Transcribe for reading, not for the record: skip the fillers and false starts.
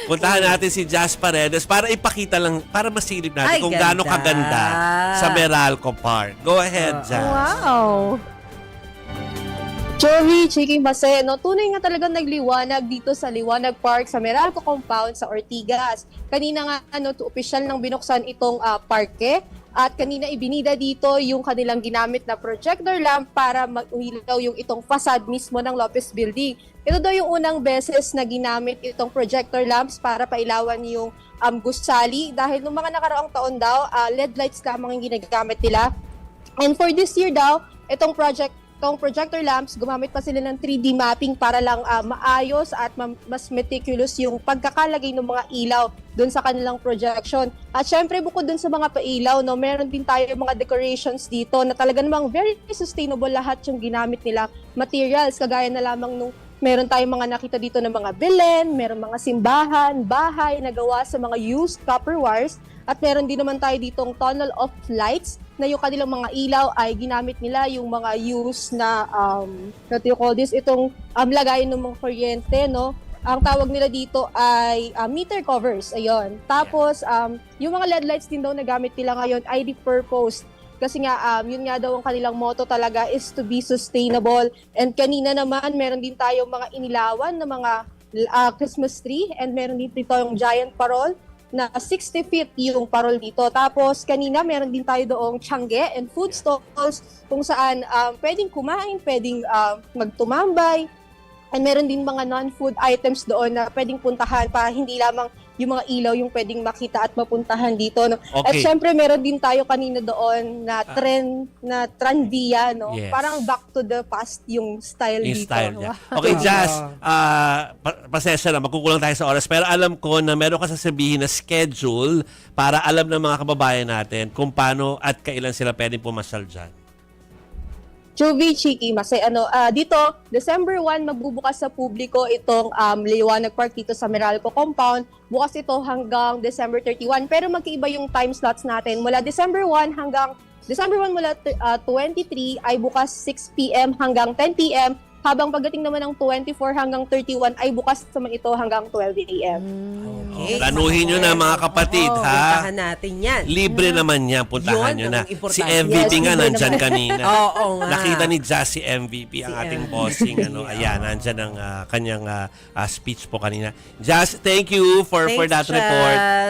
Puntahan natin si Jazz Paredes para ipakita lang, para masilip natin Ay, kung ganda. gaano kaganda sa Meralco Park. Go ahead, Jazz. Wow! Joey, Chiki Mase, no, tunay nga talagang nagliwanag dito sa Liwanag Park sa Meralco Compound sa Ortigas. Kanina nga opisyal nang binuksan itong parke at kanina ibinida dito yung kanilang ginamit na projector lamp para mag-uhilaw yung itong facade mismo ng Lopez Building. Ito daw yung unang beses na ginamit itong projector lamps para pailawan yung gusali dahil nung mga nakaraang taon daw, LED lights lamang yung ginagamit nila. And for this year daw, itong projector lamps, gumamit pa sila ng 3D mapping para lang maayos at mas meticulous yung pagkakalagay ng mga ilaw doon sa kanilang projection. At syempre bukod doon sa mga pailaw, no, meron din tayo mga decorations dito na talaga namang very sustainable lahat yung ginamit nila materials. Kagaya na lamang nung meron tayong mga nakita dito ng mga belen, meron mga simbahan, bahay na gawa sa mga used copper wires. At meron din naman tayo ditong tunnel of lights na yung kanilang mga ilaw ay ginamit nila yung mga use na, what do you call this, itong lagayan ng mga kuryente, no? Ang tawag nila dito ay meter covers, ayun. Tapos, yung mga LED lights din daw na gamit nila ngayon ay repurposed. Kasi nga, yun nga daw ang kanilang motto talaga is to be sustainable. And kanina naman, meron din tayo mga inilawan na mga Christmas tree and meron din dito yung giant parol na 60 feet yung parol dito. Tapos kanina meron din tayo doong tiangge and food stalls kung saan pwedeng kumain, pwedeng magtumambay. And meron din mga non-food items doon na pwedeng puntahan para hindi lamang yung mga ilaw yung pwedeng makita at mapuntahan dito. No? At Okay. syempre meron din tayo kanina doon na Tranvia, no? Yes. Parang back to the past yung style Yung dito. style niya. Okay, Jazz, pasensya na, magkukulang tayo sa oras. Pero alam ko na meron ka sasabihin na schedule para alam ng mga kababayan natin kung paano at kailan sila pwedeng pumasyal dyan. Jovi, Chiki, Masay, dito, December 1, magbubukas sa publiko itong Liwanag Park dito sa Meralco Compound. Bukas ito hanggang December 31. Pero magkaiba yung time slots natin. Mula December 1 hanggang December 1 mula 23 ay bukas 6 p.m. hanggang 10 p.m. Habang pagdating naman ng 24 hanggang 31 ay bukas naman ito hanggang 12 a.m. Okay. Planuhin nyo na mga kapatid, Oo, ha? puntahan natin yan. Libre naman yan, puntahan Yun nyo ang na. importante. Si MVP Yes, nga libre nandyan naman. kanina. Oo nga. Nakita ni Jazz si MVP, ang Si ating MVP. bossing. Ayan, nandyan ang kanyang speech po kanina. Jazz, thank you for that Thanks, report. Chaz.